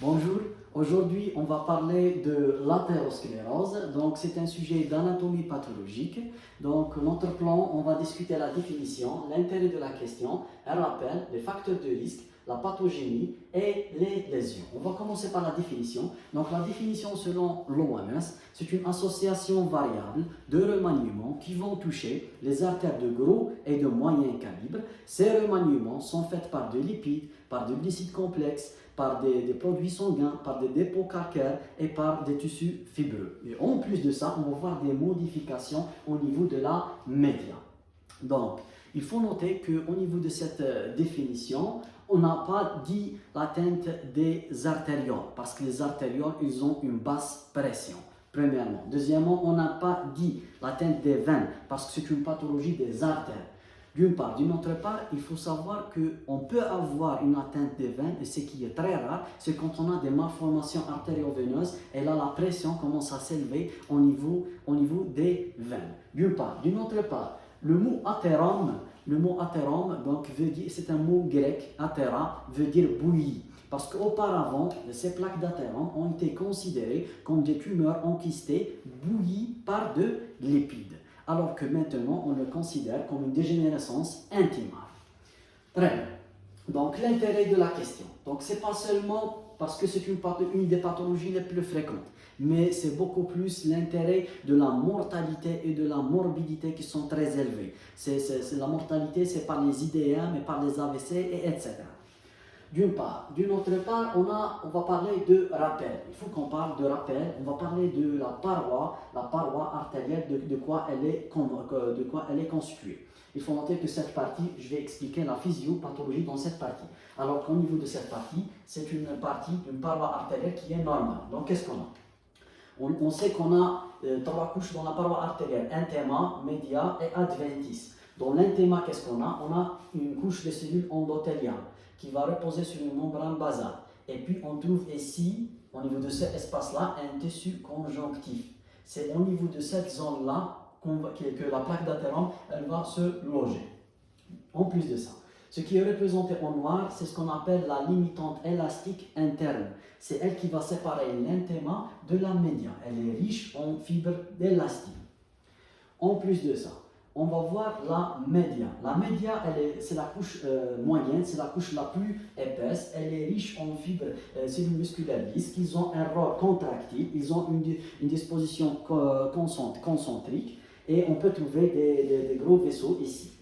Bonjour, aujourd'hui on va parler de l'athérosclérose. Donc c'est un sujet d'anatomie pathologique. Donc notre plan, on va discuter la définition, l'intérêt de la question, un rappel, les facteurs de risque, la pathogénie et les lésions. On va commencer par la définition. Donc la définition selon l'OMS, c'est une association variable de remaniements qui vont toucher les artères de gros et de moyen calibre. Ces remaniements sont faits par de lipides, par de glucides complexes, par des produits sanguins, par des dépôts calcaires et par des tissus fibreux. Et en plus de ça, on va voir des modifications au niveau de la média. Donc, il faut noter qu'au niveau de cette définition, on n'a pas dit l'atteinte des artérioles, parce que les artérioles, ils ont une basse pression, premièrement. Deuxièmement, on n'a pas dit l'atteinte des veines, parce que c'est une pathologie des artères. D'une part. D'une autre part, il faut savoir qu'on peut avoir une atteinte des veines, et ce qui est très rare, c'est quand on a des malformations artério-veineuses, et là, la pression commence à s'élever au niveau des veines. D'une part. D'une autre part, le mot athérome, donc, veut dire, c'est un mot grec, athéra, veut dire bouillie. Parce qu'auparavant, ces plaques d'athérome ont été considérées comme des tumeurs enquistées, bouillies par de lipides. Alors que maintenant, on le considère comme une dégénérescence intimale. Très bien. Donc, l'intérêt de la question. Donc, ce n'est pas seulement parce que c'est une des pathologies les plus fréquentes, mais c'est beaucoup plus l'intérêt de la mortalité et de la morbidité qui sont très élevés. La mortalité, c'est par les IDM et par les AVC, etc. D'une part. D'une autre part, on va parler de rappel. Il faut qu'on parle de rappel. On va parler de la paroi artérielle, de quoi elle est constituée. Il faut noter que cette partie, je vais expliquer la physiopathologie dans cette partie. Alors qu'au niveau de cette partie, c'est une partie d'une paroi artérielle qui est normale. Donc, qu'est-ce qu'on a? On sait qu'on a trois couches dans la paroi artérielle, inthéma, média et adventice. Dans l'inthéma, qu'est-ce qu'on a? On a une couche de cellules endothéliales qui va reposer sur une membrane basale. Et puis, on trouve ici, au niveau de cet espace-là, un tissu conjonctif. C'est au niveau de cette zone-là que la plaque d'athérome va se loger. En plus de ça, ce qui est représenté en noir, c'est ce qu'on appelle la limitante élastique interne. C'est elle qui va séparer l'inthéma de la média. Elle est riche en fibres d'élastine. En plus de ça, on va voir la média. La média, c'est la couche moyenne, c'est la couche la plus épaisse. Elle est riche en fibres cellules musculaires lisses qui ont un rôle contractile, ils ont une disposition concentrique et on peut trouver des gros vaisseaux ici.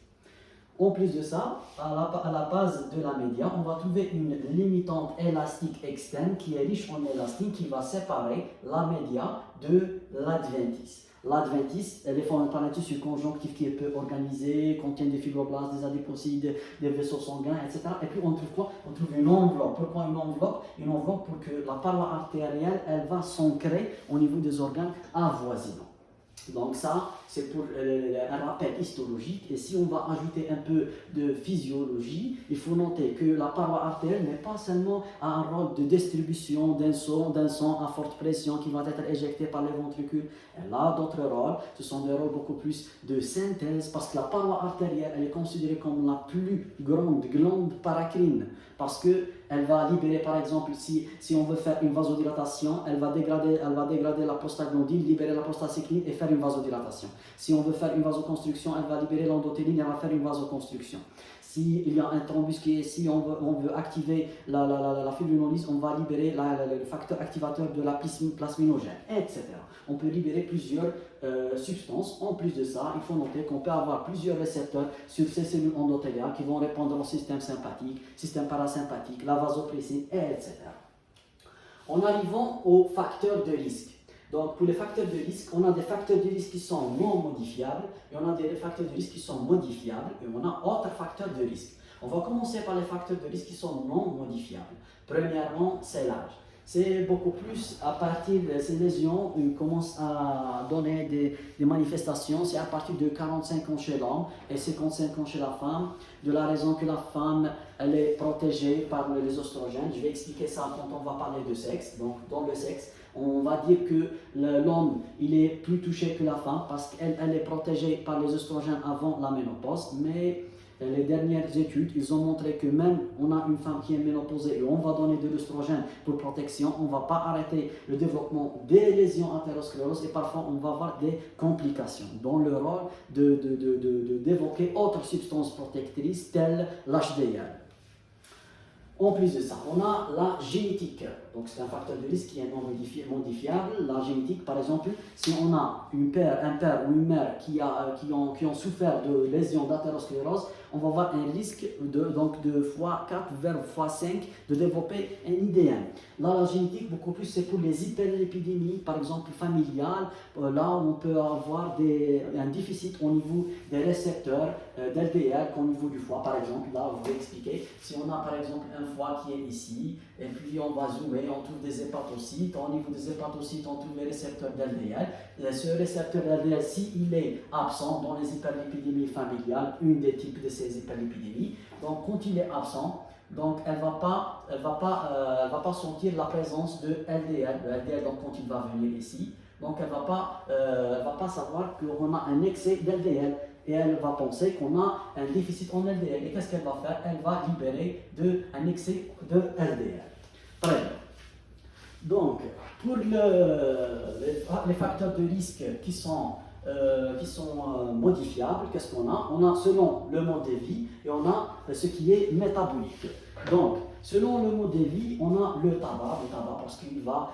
En plus de ça, à la base de la média, on va trouver une limitante élastique externe qui est riche en élastine qui va séparer la média de l'adventice. L'adventice, elle est formée par un tissu conjonctif qui est peu organisé, contient des fibroblastes, des adipocytes, des vaisseaux sanguins, etc. Et puis on trouve quoi? On trouve une enveloppe. Pourquoi une enveloppe? Une enveloppe pour que la paroi artérielle, elle va s'ancrer au niveau des organes avoisinants. Donc ça, c'est pour un rappel histologique. Et si on va ajouter un peu de physiologie, il faut noter que la paroi artérielle n'est pas seulement un rôle de distribution d'un sang à forte pression qui va être éjecté par les ventricules. Elle a d'autres rôles. Ce sont des rôles beaucoup plus de synthèse parce que la paroi artérielle, elle est considérée comme la plus grande glande paracrine parce qu'elle va libérer, par exemple, si on veut faire une vasodilatation, elle va dégrader la prostaglandine, libérer la prostacykline et faire une vasodilatation. Si on veut faire une vasoconstriction, elle va libérer l'endothéline et elle va faire une vasoconstriction. S'il y a un thrombus qui est ici, on veut activer la fibrinolyse, on va libérer le facteur activateur de la plasminogène, etc. On peut libérer plusieurs substances. En plus de ça, il faut noter qu'on peut avoir plusieurs récepteurs sur ces cellules endothéliales qui vont répondre au système sympathique, système parasympathique, la vasopressine, etc. En arrivant aux facteurs de risque. Donc, pour les facteurs de risque, on a des facteurs de risque qui sont non modifiables et on a des facteurs de risque qui sont modifiables et on a autres facteurs de risque. On va commencer par les facteurs de risque qui sont non modifiables. Premièrement, c'est l'âge. C'est beaucoup plus à partir de ces lésions, on commence à donner des manifestations. C'est à partir de 45 ans chez l'homme et 55 ans chez la femme, de la raison que la femme elle est protégée par les oestrogènes. Je vais expliquer ça quand on va parler de sexe. Donc, dans le sexe, on va dire que l'homme il est plus touché que la femme parce qu'elle est protégée par les oestrogènes avant la ménopause, mais Dans les dernières études, ils ont montré que même on a une femme qui est ménopausée et on va donner de l'œstrogène pour protection, on ne va pas arrêter le développement des lésions athéroscléroses et parfois on va avoir des complications, dont le rôle d'évoquer autres substances protectrices telles l'HDL. En plus de ça, on a la génétique. Donc c'est un facteur de risque qui est non modifiable. La génétique, par exemple, si on a un père ou une mère qui ont souffert de lésions d'athérosclérose, on va avoir un risque de x4 vers x5 de développer un IDM. Là, la génétique, beaucoup plus, c'est pour les hyperlipidémies, par exemple familiales. Là, on peut avoir un déficit au niveau des récepteurs d'LDL qu'au niveau du foie. Par exemple, là, je vais expliquer. Si on a, par exemple, un foie qui est ici, et puis on va zoomer, on trouve des hépatocytes. Au niveau des hépatocytes, on trouve les récepteurs d'LDL. Ce récepteur d'LDL, s'il est absent dans les hyperlipidémies familiales, une des types de ces hyperlipidémies, donc quand il est absent, donc elle va pas sentir la présence de LDL. Le LDL, donc quand il va venir ici, donc elle va pas savoir qu'on a un excès d'LDL. Et elle va penser qu'on a un déficit en LDL. Et qu'est-ce qu'elle va faire? Elle va libérer un excès de LDL. Très bien. Donc, pour les facteurs de risque qui sont modifiables, qu'est-ce qu'on a? On a selon le mode de vie et on a ce qui est métabolique. Donc, selon le mode de vie, on a le tabac parce qu'il va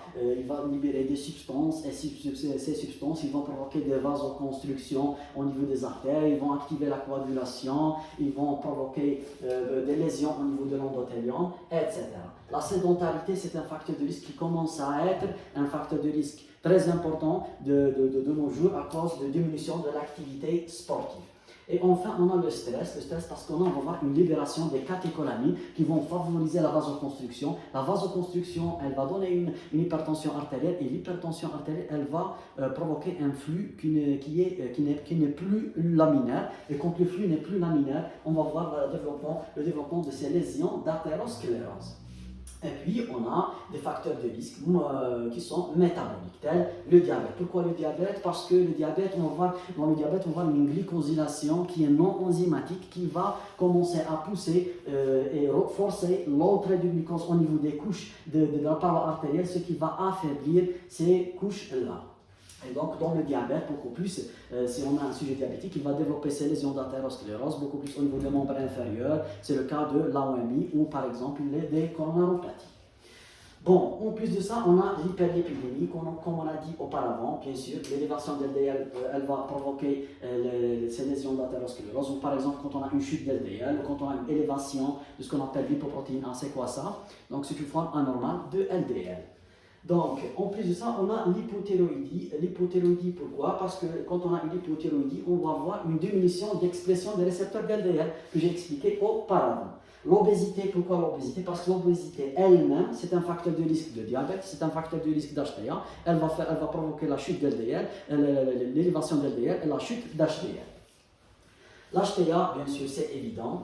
libérer des substances et ces substances ils vont provoquer des vasoconstructions au niveau des artères, ils vont activer la coagulation, ils vont provoquer des lésions au niveau de l'endothélium, etc. La sédentarité, c'est un facteur de risque qui commence à être un facteur de risque très important de nos jours à cause de diminution de l'activité sportive. Et enfin, on a le stress parce qu'on va avoir une libération des catécholamines qui vont favoriser la vasoconstruction. La vasoconstruction, elle va donner une hypertension artérielle et l'hypertension artérielle, elle va provoquer un flux qui n'est plus laminaire. Et quand le flux n'est plus laminaire, on va voir le développement de ces lésions d'athérosclérose. Et puis, on a des facteurs de risque qui sont métaboliques, tels le diabète. Pourquoi le diabète? Parce que le diabète, dans le diabète, on voit une glycosylation qui est non enzymatique, qui va commencer à pousser et forcer l'entrée du glucose au niveau des couches de la paroi artérielle, ce qui va affaiblir ces couches-là. Et donc, dans le diabète, beaucoup plus, si on a un sujet diabétique, il va développer ces lésions d'athérosclérose, beaucoup plus au niveau des membres inférieurs. C'est le cas de l'AOMI ou, par exemple, des coronaropathies. Bon, en plus de ça, on a l'hyperlipidémie, comme on a dit auparavant, bien sûr. L'élévation d'LDL, elle va provoquer ces lésions d'athérosclérose. Ou par exemple, quand on a une chute d'LDL, ou quand on a une élévation de ce qu'on appelle l'hypoprotéine A, c'est quoi ça? Donc, c'est une forme anormale de LDL. Donc, en plus de ça, on a l'hypothyroïdie. L'hypothyroïdie, pourquoi? Parce que quand on a une hypothyroïdie, on va avoir une diminution d'expression des récepteurs d'LDL que j'ai expliqué auparavant. L'obésité, pourquoi l'obésité? Parce que l'obésité elle-même, c'est un facteur de risque de diabète, c'est un facteur de risque d'HTA. Elle va provoquer la chute d'LDL, l'élévation d'LDL et la chute d'HDL. L'HTA, bien sûr, c'est évident.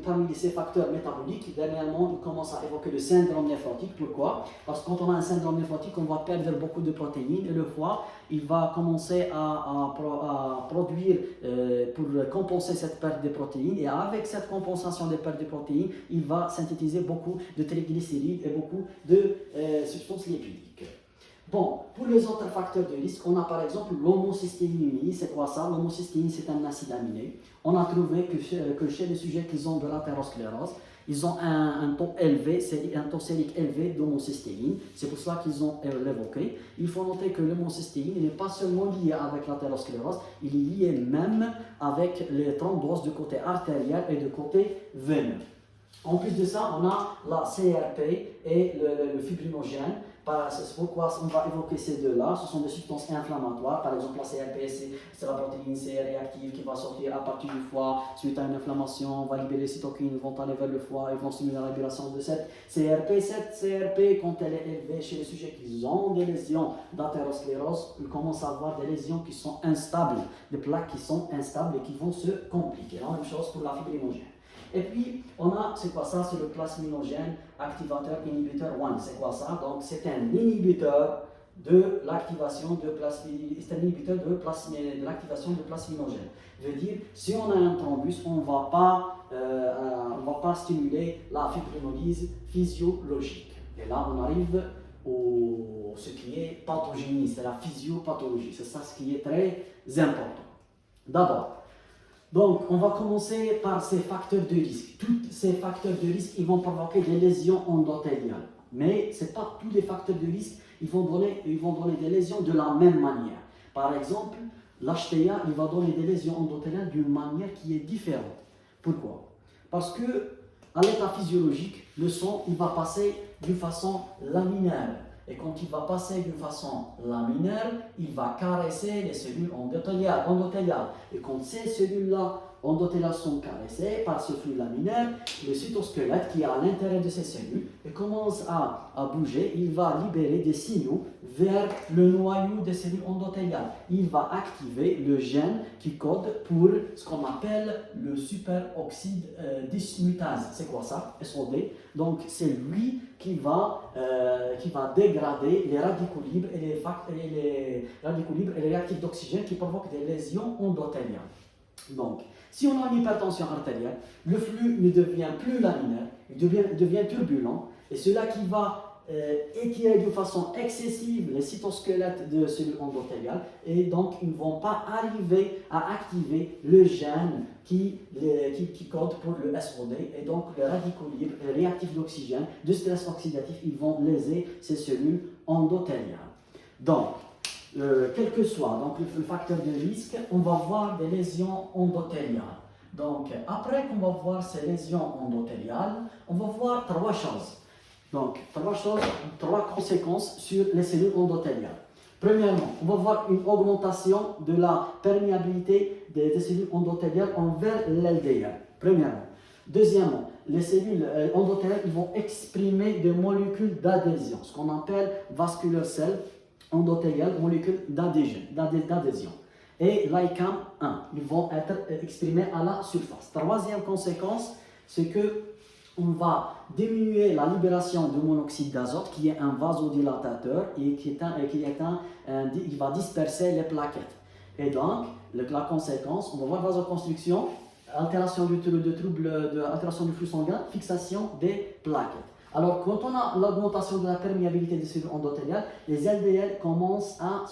Parmi ces facteurs métaboliques, dernièrement, on commence à évoquer le syndrome néphrotique. Pourquoi? Parce que quand on a un syndrome néphrotique, on va perdre beaucoup de protéines et le foie, il va commencer à produire pour compenser cette perte de protéines. Et avec cette compensation des pertes de protéines, il va synthétiser beaucoup de triglycérides et beaucoup de substances lipidiques. Bon, pour les autres facteurs de risque, on a par exemple l'homocystéine. C'est quoi ça? L'homocystéine, c'est un acide aminé. On a trouvé que chez les sujets qui ont de l'athérosclérose, ils ont un taux élevé, un taux sérique élevé d'homocystéine. C'est pour cela qu'ils ont l'évoqué. Il faut noter que l'homocystéine n'est pas seulement lié avec l'athérosclérose, il est lié même avec les thromboses du côté artériel et du côté veineux. En plus de ça, on a la CRP et le fibrinogène. C'est pourquoi on va évoquer ces deux-là. Ce sont des substances inflammatoires. Par exemple, la CRP, c'est la protéine C réactive qui va sortir à partir du foie. Suite à une inflammation, on va libérer les cytokines, vont aller vers le foie et vont stimuler la libération de cette CRP. Cette CRP, quand elle est élevée chez les sujets qui ont des lésions d'athérosclérose, ils commencent à avoir des lésions qui sont instables, des plaques qui sont instables et qui vont se compliquer. La même chose pour la fibrinogène. Et puis, on a, c'est quoi ça? C'est le plasminogène activateur inhibiteur 1. C'est quoi ça? Donc, c'est un inhibiteur de l'activation de inhibiteur de l'activation de plasminogène. Veut dire, si on a un thrombus, on ne va pas stimuler la fibrinolyse physiologique. Et là, on arrive au ce qui est pathogénie, c'est la physiopathologie. C'est ça ce qui est très important. D'abord, donc, on va commencer par ces facteurs de risque. Tous ces facteurs de risque, ils vont provoquer des lésions endothéliales. Mais ce n'est pas tous les facteurs de risque, ils vont donner des lésions de la même manière. Par exemple, l'HTA, il va donner des lésions endothéliales d'une manière qui est différente. Pourquoi? Parce que, à l'état physiologique, le sang, il va passer d'une façon laminaire. Et quand il va passer d'une façon laminaire, il va caresser les cellules endothéliales. Et quand ces cellules-là endothéliales sont caressées par ce flux laminaire, le cytosquelette qui est à l'intérieur de ces cellules commence à bouger, il va libérer des signaux vers le noyau des cellules endothéliales. Il va activer le gène qui code pour ce qu'on appelle le superoxyde dismutase. C'est quoi ça? SOD. Donc c'est lui qui va dégrader les radicaux libres et les réactifs d'oxygène qui provoquent des lésions endothéliales. Donc, si on a une hypertension artérielle, le flux ne devient plus laminaire, il devient turbulent, et cela qui va étirer de façon excessive les cytosquelettes de cellules endothéliales, et donc ils ne vont pas arriver à activer le gène qui code pour le SOD, et donc les radicaux libres, les réactifs d'oxygène, de stress oxydatif, ils vont léser ces cellules endothéliales. Donc, quel que soit donc, le facteur de risque, on va voir des lésions endothéliales. Donc, après qu'on va voir ces lésions endothéliales, on va voir trois choses. Donc, trois conséquences sur les cellules endothéliales. Premièrement, on va voir une augmentation de la perméabilité des cellules endothéliales envers l'LDL. Premièrement. Deuxièmement, les cellules endothéliales vont exprimer des molécules d'adhésion, ce qu'on appelle vascular cell endothéliales, molécules d'adhésion. Et l'ICAM 1, ils vont être exprimés à la surface. Troisième conséquence, c'est que on va diminuer la libération de monoxyde d'azote, qui est un vasodilatateur et qui va disperser les plaquettes. Et donc, la conséquence, on va voir vasoconstriction, altération du flux sanguin, fixation des plaquettes. Alors, quand on a l'augmentation de la perméabilité des cellules endothéliales, les LDL commencent à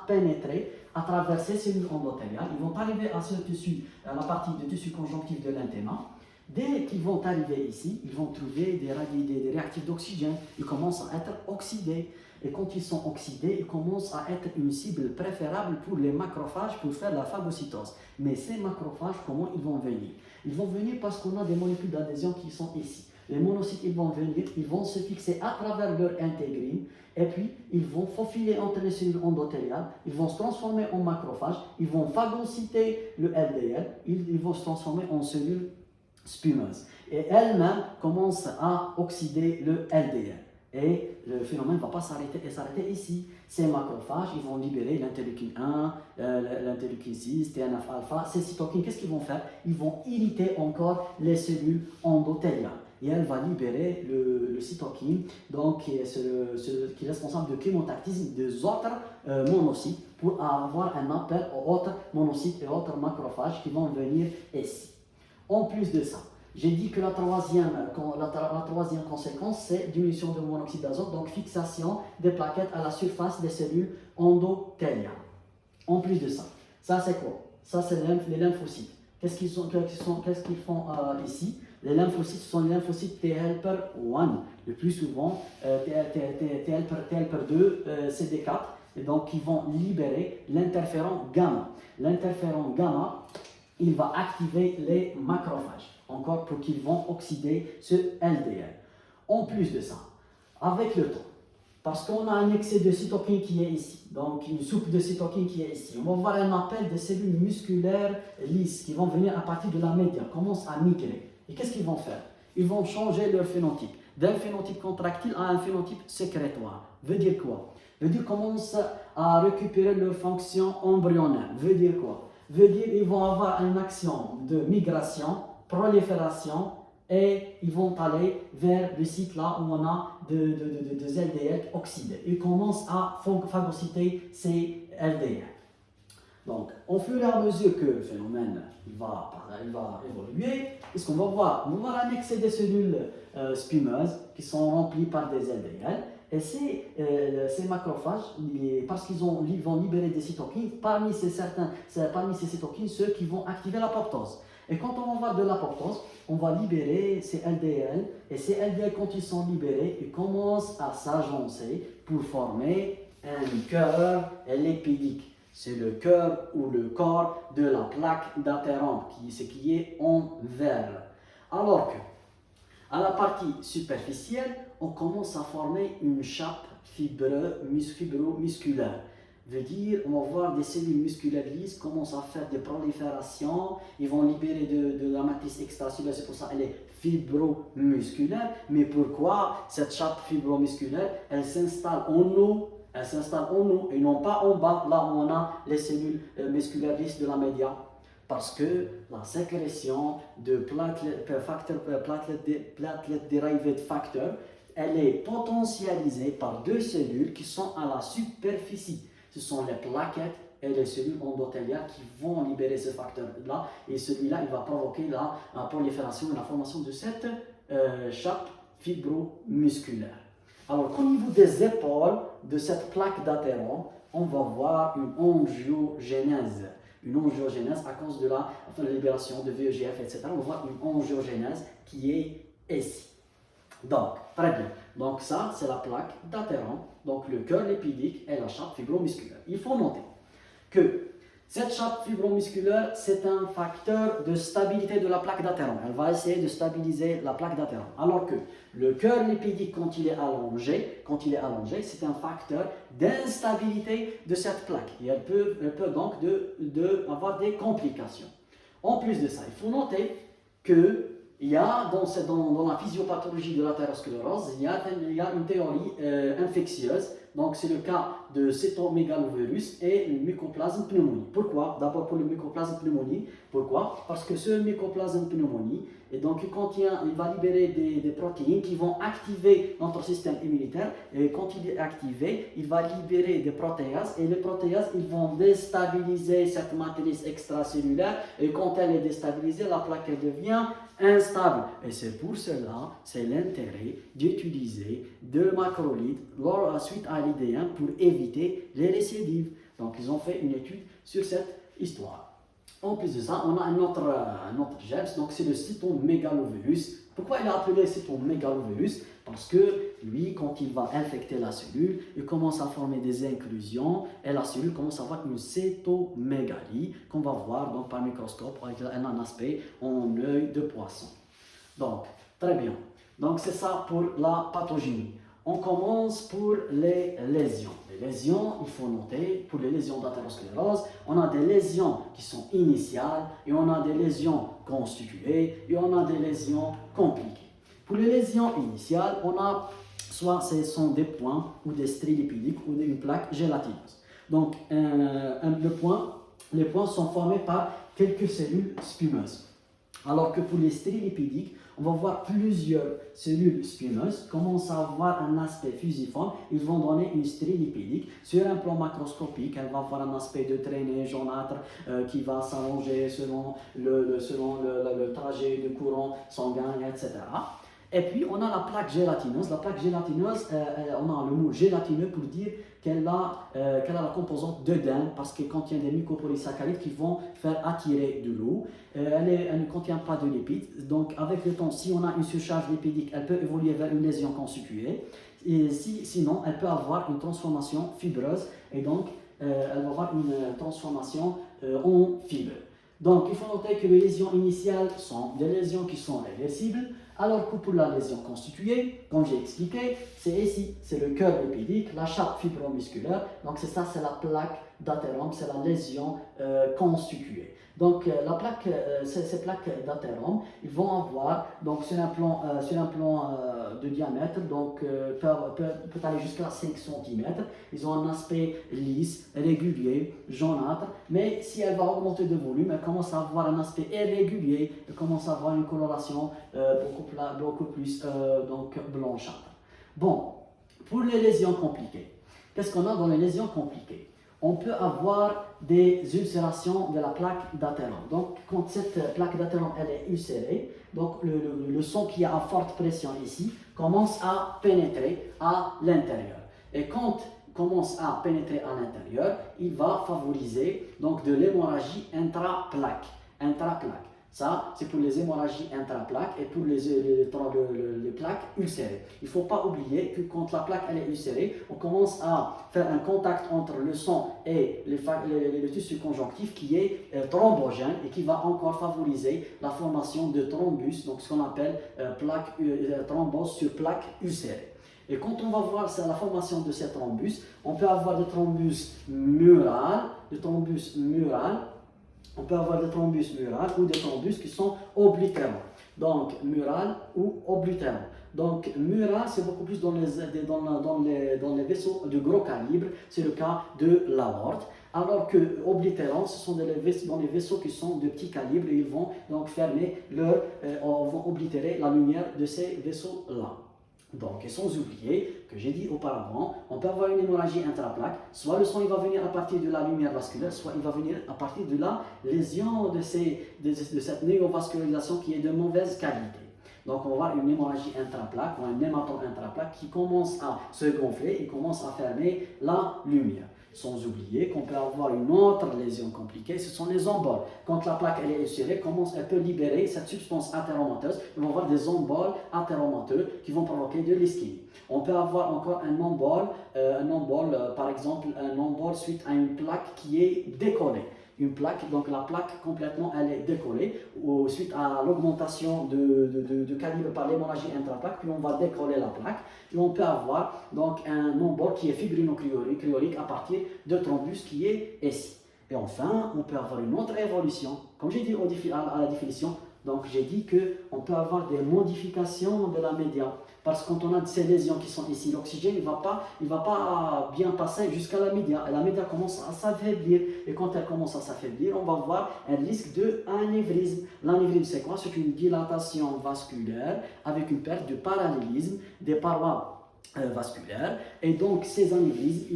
pénétrer à travers ces cellules endothéliales. Ils vont arriver à ce tissu, à la partie du tissu conjonctif de l'intéma. Dès qu'ils vont arriver ici, ils vont trouver des réactifs d'oxygène. Ils commencent à être oxydés. Et quand ils sont oxydés, ils commencent à être une cible préférable pour les macrophages pour faire la phagocytose. Mais ces macrophages, comment ils vont venir? Ils vont venir parce qu'on a des molécules d'adhésion qui sont ici. Les monocytes, ils vont venir, ils vont se fixer à travers leur intégrine, et puis ils vont faufiler entre les cellules endothéliales, ils vont se transformer en macrophages, ils vont phagocyter le LDL, ils vont se transformer en cellules spumeuses. Et elles-mêmes commencent à oxyder le LDL. Et le phénomène ne va pas s'arrêter ici. Ces macrophages, ils vont libérer l'interleukine 1, l'interleukine 6, TNF-alpha. Ces cytokines, qu'est-ce qu'ils vont faire? Ils vont irriter encore les cellules endothéliales. Et elle va libérer le cytokine, donc, qui est responsable de chémotactisme des autres monocytes pour avoir un appel aux autres monocytes et autres macrophages qui vont venir ici. En plus de ça, j'ai dit que la troisième conséquence, c'est diminution de monoxyde d'azote, donc fixation des plaquettes à la surface des cellules endothéliales. En plus de ça, ça c'est quoi? Ça c'est les lymphocytes. Qu'est-ce qu'ils font ici? Les lymphocytes sont les lymphocytes T helper 1, le plus souvent T helper 2, CD4, et donc ils vont libérer l'interféron gamma. L'interféron gamma, il va activer les macrophages, encore pour qu'ils vont oxyder ce LDL. En plus de ça, avec le temps, parce qu'on a un excès de cytokine qui est ici, donc une soupe de cytokine qui est ici, on va voir un appel des cellules musculaires lisses qui vont venir à partir de la média, commencent à migrer. Et qu'est-ce qu'ils vont faire? Ils vont changer leur phénotype, d'un phénotype contractile à un phénotype sécrétoire. Veut dire quoi? Veut dire qu'ils commencent à récupérer leur fonction embryonnaire. Veut dire quoi? Veut dire qu'ils vont avoir une action de migration, prolifération et ils vont aller vers le site là où on a des LDL oxydés. Ils commencent à phagocyter ces LDL. Donc, au fur et à mesure que le phénomène va évoluer, qu'est-ce qu'on va voir? On va voir annexer des cellules spumeuses qui sont remplies par des LDL. Et ces macrophages, parce qu'ils vont libérer des cytokines, parmi ces cytokines, ceux qui vont activer l'apoptose. Et quand on va voir de l'apoptose, on va libérer ces LDL. Et ces LDL, quand ils sont libérés, ils commencent à s'agencer pour former un cœur lipidique. C'est le cœur ou le corps de la plaque d'athérome, ce qui est en vert. Alors que, à la partie superficielle, on commence à former une chape fibromusculaire. Veut dire, on va voir des cellules musculaires lisses commencent à faire des proliférations, ils vont libérer de la matrice extracellulaire, c'est pour ça qu'elle est fibromusculaire. Mais pourquoi cette chape fibromusculaire, elle s'installe en haut? Elle s'installe en haut et non pas en bas, là où on a les cellules musculaires lisses de la média. Parce que la sécrétion de platelet-derived factor, elle est potentialisée par deux cellules qui sont à la superficie. Ce sont les plaquettes et les cellules endothéliales qui vont libérer ce facteur-là. Et celui-là, il va provoquer la prolifération et la formation de cette chape fibromusculaire. Alors, qu'au niveau des épaules de cette plaque d'athérome, on va voir une angiogénèse. Une angiogénèse à cause de la libération de VEGF, etc. On va voir une angiogénèse qui est ici. Donc, très bien. Donc ça, c'est la plaque d'athérome, donc le cœur lipidique et la chape fibromusculaire. Il faut noter que cette chape fibromusculaire, c'est un facteur de stabilité de la plaque d'athérome. Elle va essayer de stabiliser la plaque d'athérome. Alors que le cœur lipidique, quand il est allongé, c'est un facteur d'instabilité de cette plaque. Et elle peut donc avoir des complications. En plus de ça, il faut noter que il y a dans la physiopathologie de l'athérosclérose, il y a une théorie infectieuse. Donc, c'est le cas de cytomégalovirus et le mycoplasme pneumonie. Pourquoi? D'abord pour le mycoplasme pneumonie. Pourquoi? Parce que ce mycoplasme pneumonie, et donc il va libérer des protéines qui vont activer notre système immunitaire. Et quand il est activé, il va libérer des protéases. Et les protéases, ils vont déstabiliser cette matrice extracellulaire. Et quand elle est déstabilisée, la plaque devient instable. Et c'est pour cela, c'est l'intérêt d'utiliser de macrolides suite à l'ID1 pour éviter les récidives. Donc, ils ont fait une étude sur cette histoire. En plus de ça, on a un autre germe, donc c'est le cytomégalovirus. Pourquoi il est appelé cytomégalovirus? Parce que lui, quand il va infecter la cellule, il commence à former des inclusions et la cellule commence à avoir une cytomégalie qu'on va voir donc, par microscope avec un aspect en œil de poisson. Donc, très bien. Donc, c'est ça pour la pathogénie. On commence pour les lésions. Les lésions, il faut noter, pour les lésions d'athérosclérose, on a des lésions qui sont initiales et on a des lésions constituées et on a des lésions compliquées. Pour les lésions initiales, on a soit ce sont des points ou des stries lipidiques ou une plaque gélatineuse. Donc, les points sont formés par quelques cellules spumeuses. Alors que pour les stries lipidiques, on va voir plusieurs cellules spumeuses commencent à avoir un aspect fusiforme. Ils vont donner une strie lipidique. Sur un plan macroscopique, elle va avoir un aspect de traînée jaunâtre qui va s'allonger selon le trajet de courant sanguin, etc. Et puis, on a la plaque gélatineuse. La plaque gélatineuse, on a le mot gélatineux pour dire qu'elle a la composante d'œdème parce qu'elle contient des mucopolysaccharides qui vont faire attirer de l'eau. Elle ne contient pas de lipides. Donc, avec le temps, si on a une surcharge lipidique, elle peut évoluer vers une lésion constituée. Et sinon, elle peut avoir une transformation fibreuse et donc, elle va avoir une transformation en fibre. Donc, il faut noter que les lésions initiales sont des lésions qui sont réversibles. Alors que pour la lésion constituée, comme j'ai expliqué, c'est ici, c'est le cœur lipidique, la chape fibromusculaire. Donc c'est ça, c'est la plaque d'athérome, c'est la lésion constituée. Donc, ces plaques d'athérome, ils vont avoir, donc sur un plan de diamètre, donc peut aller jusqu'à 5 cm. Ils ont un aspect lisse, régulier, jaunâtre, mais si elle va augmenter de volume, elle commence à avoir un aspect irrégulier, elle commence à avoir une coloration beaucoup plus donc blanchâtre. Bon, pour les lésions compliquées, qu'est-ce qu'on a dans les lésions compliquées? On peut avoir des ulcérations de la plaque d'athérome. Donc, quand cette plaque d'athérome elle est ulcérée, donc le sang qui est à forte pression ici commence à pénétrer à l'intérieur. Et quand il commence à pénétrer à l'intérieur, il va favoriser donc de l'hémorragie intraplaque. Ça, c'est pour les hémorragies intraplaques et pour les plaques ulcérées. Il ne faut pas oublier que quand la plaque elle est ulcérée, on commence à faire un contact entre le sang et le tissu conjonctif qui est thrombogène et qui va encore favoriser la formation de thrombus, donc ce qu'on appelle thrombose sur plaque ulcérée. Et quand on va voir la formation de ces thrombus, on peut avoir des thrombus murales, on peut avoir des thrombus murales ou des thrombus qui sont oblitérants. Donc, mural ou oblitérant. Donc, mural, c'est beaucoup plus dans les vaisseaux de gros calibre. C'est le cas de l'aorte. Alors que oblitérant, ce sont dans les vaisseaux qui sont de petit calibre et ils vont donc vont oblitérer la lumière de ces vaisseaux-là. Donc, et sans oublier que j'ai dit auparavant, on peut avoir une hémorragie intraplaque, soit le sang il va venir à partir de la lumière vasculaire, soit il va venir à partir de la lésion de cette néovascularisation qui est de mauvaise qualité. Donc, on va avoir une hémorragie intraplaque ou un hématome intraplaque qui commence à se gonfler et commence à fermer la lumière. Sans oublier qu'on peut avoir une autre lésion compliquée, ce sont les emboles. Quand la plaque elle est ulcérée, elle peut libérer cette substance athéromateuse. On va avoir des emboles athéromateux qui vont provoquer de l'ischémie. On peut avoir encore un embole, par exemple, un embole suite à une plaque qui est décollée. Une plaque, donc la plaque complètement elle est décollée suite à l'augmentation de calibre par l'hémorragie intraplaque, puis on va décoller la plaque et on peut avoir donc un embole qui est fibrino-cryolique à partir de thrombus qui est ici. Et enfin, on peut avoir une autre évolution, comme j'ai dit à la définition, donc j'ai dit qu'on peut avoir des modifications de la média. Parce que quand on a ces lésions qui sont ici, l'oxygène ne va pas bien passer jusqu'à la média. Et la média commence à s'affaiblir. Et quand elle commence à s'affaiblir, on va voir un risque d'anévrisme. L'anévrisme, c'est quoi? C'est une dilatation vasculaire avec une perte de parallélisme des parois vasculaire. Et donc, ces anévrismes,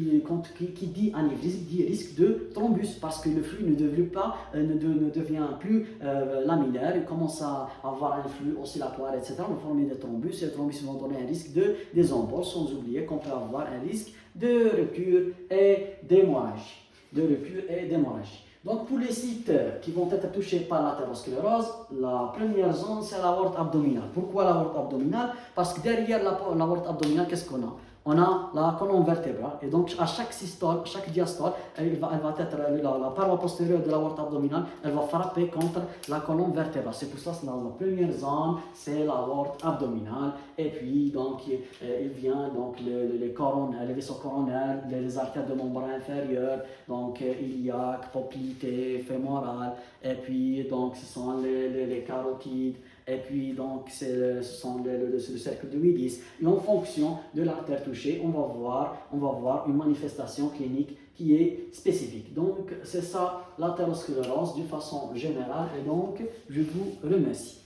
qui dit anévrisme, dit risque de thrombus, parce que le flux ne devient plus laminaire, il commence à avoir un flux oscillatoire, etc. On va former des thrombus, et les thrombus vont donner un risque des emboles, sans oublier qu'on peut avoir un risque de rupture et d'hémorragie. Donc, pour les sites qui vont être touchés par l'athérosclérose, la première zone, c'est l'aorte abdominale. Pourquoi l'aorte abdominale? Parce que derrière l'aorte abdominale, qu'est-ce qu'on a? On a la colonne vertébrale, et donc à chaque systole, chaque diastole, elle va être la paroi postérieure de l'aorte abdominale, elle va frapper contre la colonne vertébrale. C'est pour ça que la première zone, c'est l'aorte abdominale, et puis donc il vient donc les vaisseaux coronaires, les artères de membrane inférieure, donc iliaque, poplité, fémorale, et puis donc ce sont les carotides. Et puis donc ce sont le cercle de Willis. Et en fonction de l'artère touchée, on va voir une manifestation clinique qui est spécifique. Donc c'est ça l'athérosclérose d'une façon générale. Et donc je vous remercie.